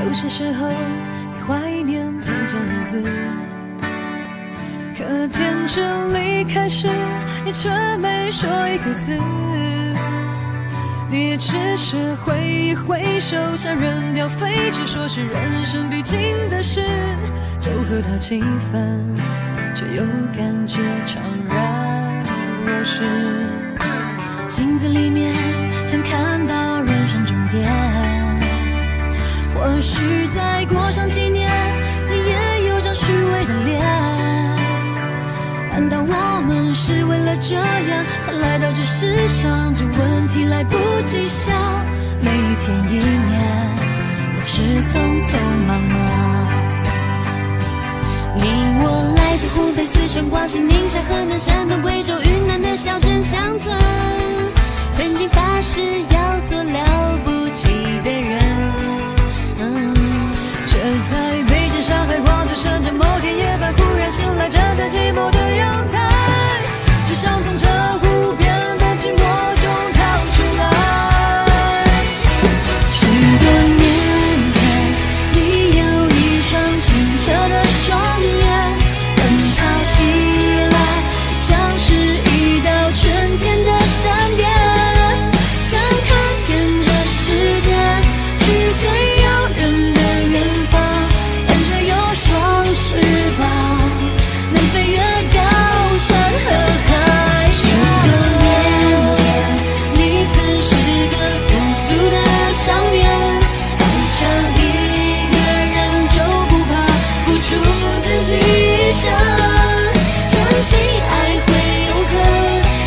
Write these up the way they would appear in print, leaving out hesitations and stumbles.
有些时候你怀念从前日子，可天真离开时，你却没说一个字。你也只是挥一挥手，想扔掉废纸，说是人生必经的事，就和他气氛，却又感觉怅然若失。镜子里面想看到人生终点，或许再过上几年，你也有张虚伪的脸。难道我们是为了这样才来到这世上？这问题来不及想，每一天一年总是匆匆忙忙。你我来自湖北、四川、广西、宁夏、河南、山东、贵州、云南的小镇乡村，曾经发誓要做了不起的人，却在北京、上海、广州、深圳某天夜半忽然醒来，站在寂寞的阳台，只想从这无边的寂寞中逃出来。许多年前，你有一双清澈的双眼，奔跑起来像是一道春天的闪电，想看遍这世界，去最遥远的远方，感觉有双翅膀，能飞越高山和海。许多年前，你曾是个朴素的少年，爱上一个人就不怕付出自己一生，相信爱会永恒，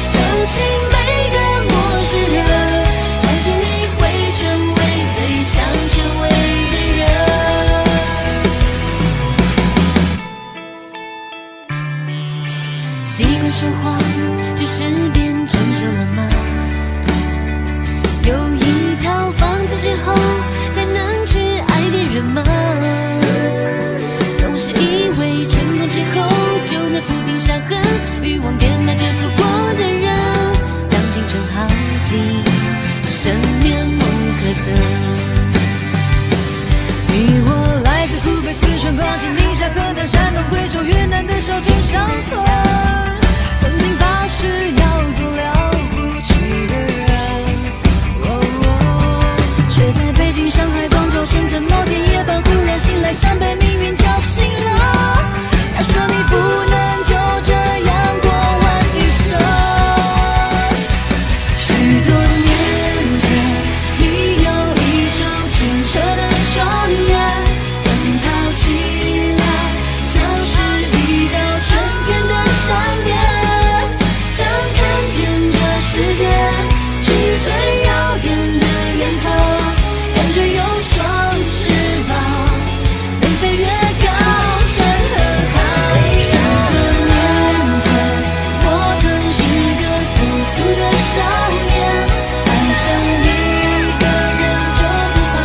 相信每个陌生人，相信你会成为最强成为的人。习惯说谎，只是变成熟了吗？有一套房子之后，才能去爱别人吗？总是以为成功之后就能抚平伤痕，欲望填满着错过的人，让青春耗尽，只剩面目可憎。你我来自湖北、四川、广西、宁夏、河南、山东、贵州、云南的小镇乡村，曾经发誓要做了不起的人，却在北京、上海、广州、深圳某天夜半忽然醒来，像被命运叫醒了。他说你不能就这样过完一生。许多年前，你有一双清澈的双眼，奔跑起来像是一道春天的闪电，想看遍这世界，去最遥远的远方，感觉有双翅膀，能飞越高山和海。许多年前，我曾是个朴素的少年，爱上一个人就不怕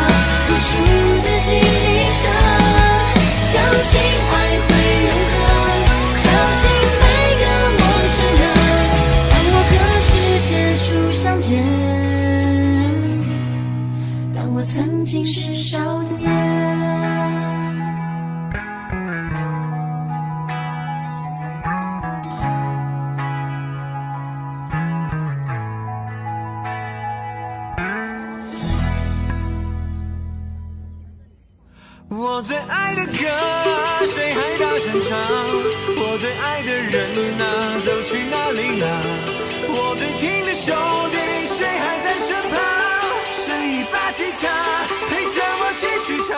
付出自己一生，相信爱会永恒，相信每个陌生人，当我和世界初相见，当我曾经是少年。我最爱的歌，谁还大声唱？我最爱的人啊，都去哪里了？我最听的兄弟，谁还在身旁？谁一把吉他陪着我继续唱？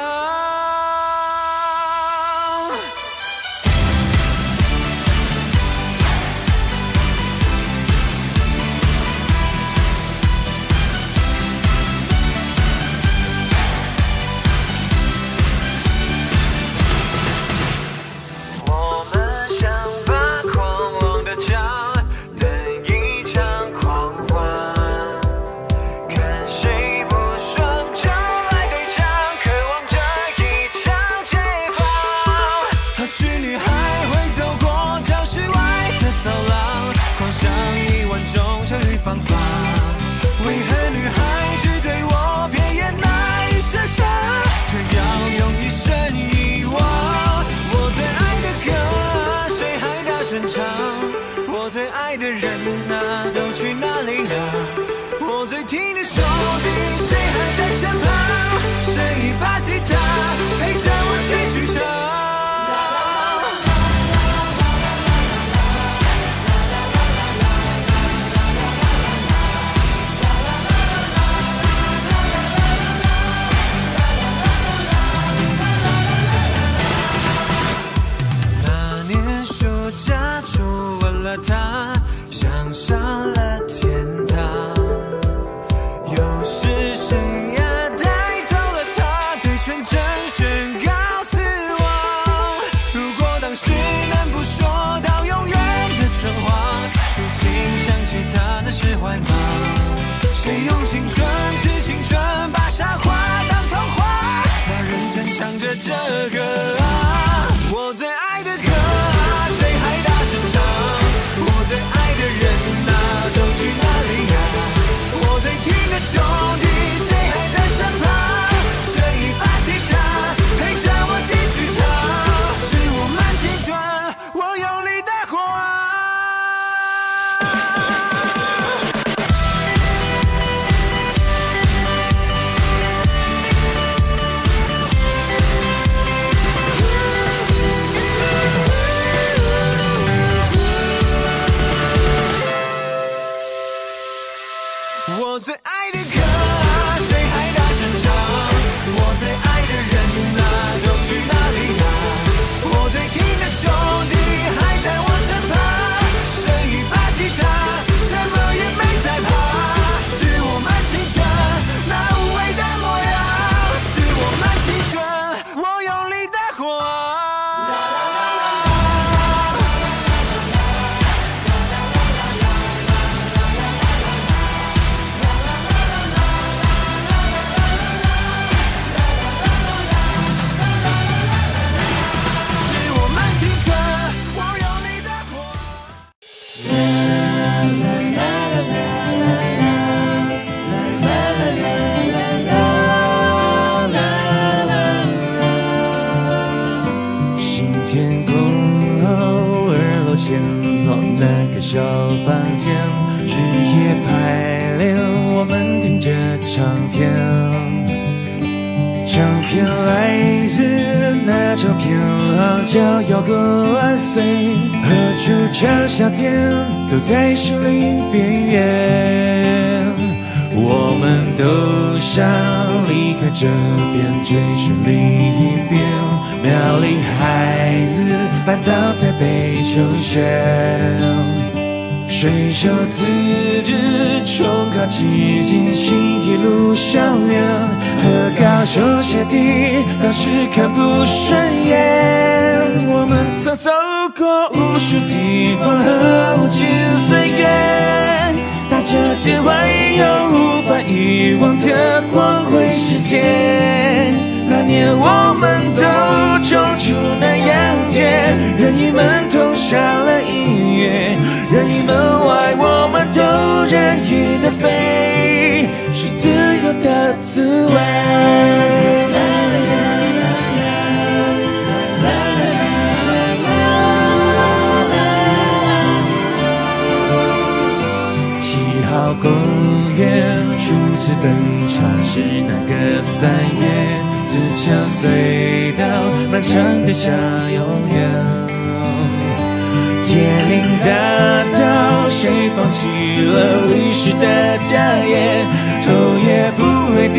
我们想把狂妄的讲等一场狂欢，看谁不爽就的这个啊，我最爱的歌啊，谁还大声唱？我最爱的人啊，都去哪里呀？我最听的兄弟，谁还在身旁？剩一把吉他陪着我继续唱，是我们青春，我有你的火。我最爱的歌啊，谁还大声唱？我最爱的人啊，都去哪里呀？我最听的兄弟还在我身旁，剩一把吉他，什么也没在怕，是我们青春那无畏的模样，是我们青春，我有你的火。天空后2楼前座那个小房间，日夜排练，我们听着唱片。唱片来自那唱片行叫摇滚万岁，和主唱夏天都在森林边缘。我们都想离开这边，追寻另一边。苗栗孩子搬到台北求学，水手自治重考基金系一路校园，和高手学弟当时看不顺眼。我们曾走过无数地方和无尽岁月，打着肩怀有无法遗忘的光辉时间。那年我们都冲出南阳街，任意门投下了音乐，任意门外我们都任意的飞，是自由的滋味。7号公园初次登场是那个3月，自强隧道漫长的像永远。椰林大道，谁放弃了历史的家业？头也不回地，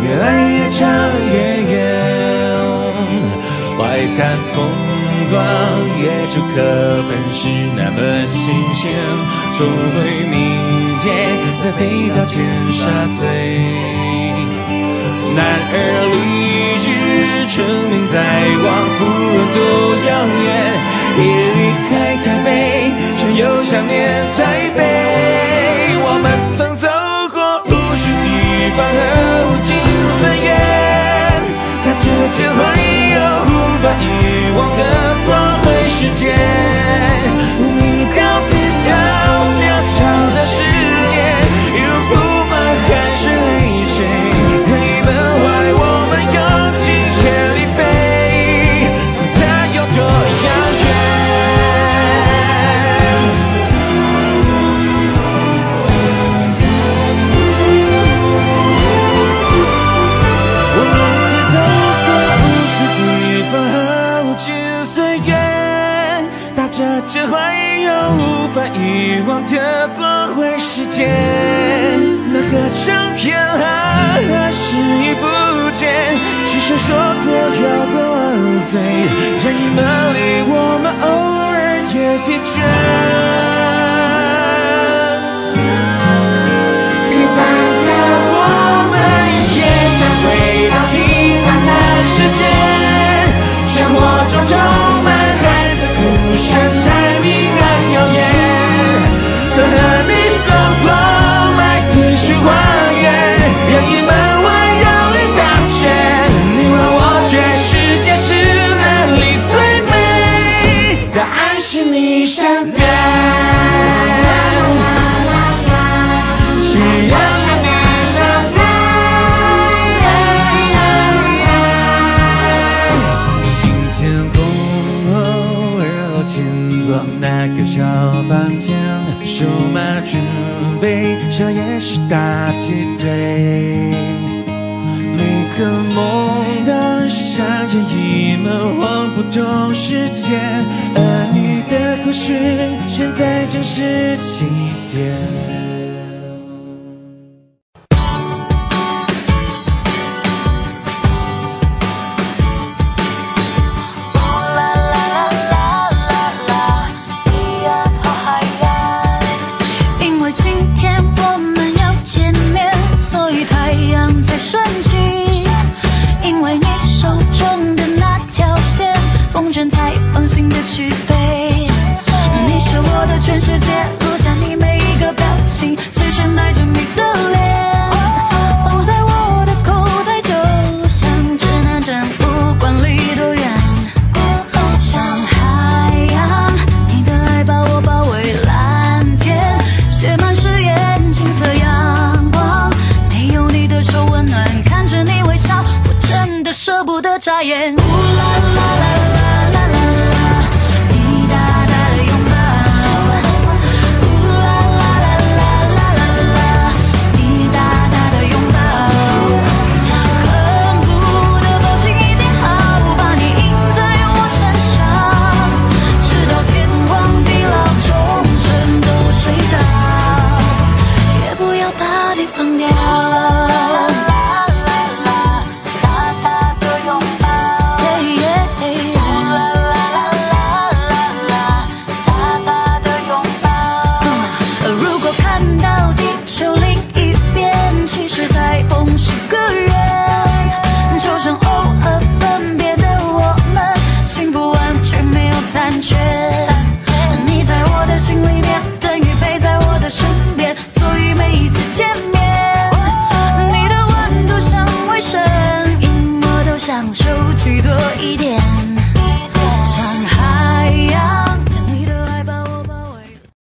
越来越长越远。外滩风光，野猪课本是那么新鲜，重回民间，再飞到尖沙咀。男儿立志，成名在望，不论多遥远，一离开台北，却又想念台北。我们曾走过无数地方和无尽岁月，拿着肩怀有无法遗忘的光辉时间。无名高铁到鸟巢的10年，一路铺满汗水泪水。这怀有无法遗忘的光辉时间，那个唱片行何时已不见，只剩说过摇滚万岁，任意门里我们偶尔也疲倦。平凡的我们也将回到平凡的世界，生活中充满孩子哭声，柴米和谣言，曾和你走过麦地区花园，任意门外有一大圈，你问我却是个小房间，手马准备上夜市大鸡腿。每个梦都是像这一门往不同世界，而你的故事现在正是起点。去飞，你是我的全世界，录下你每一个表情，随身带着你的脸，放在我的口袋，就像指南针，不管离多远，像海洋，你的爱把我包围，蓝天写满誓言，金色阳光，没有你的手温暖，看着你微笑，我真的舍不得眨眼。乌啦啦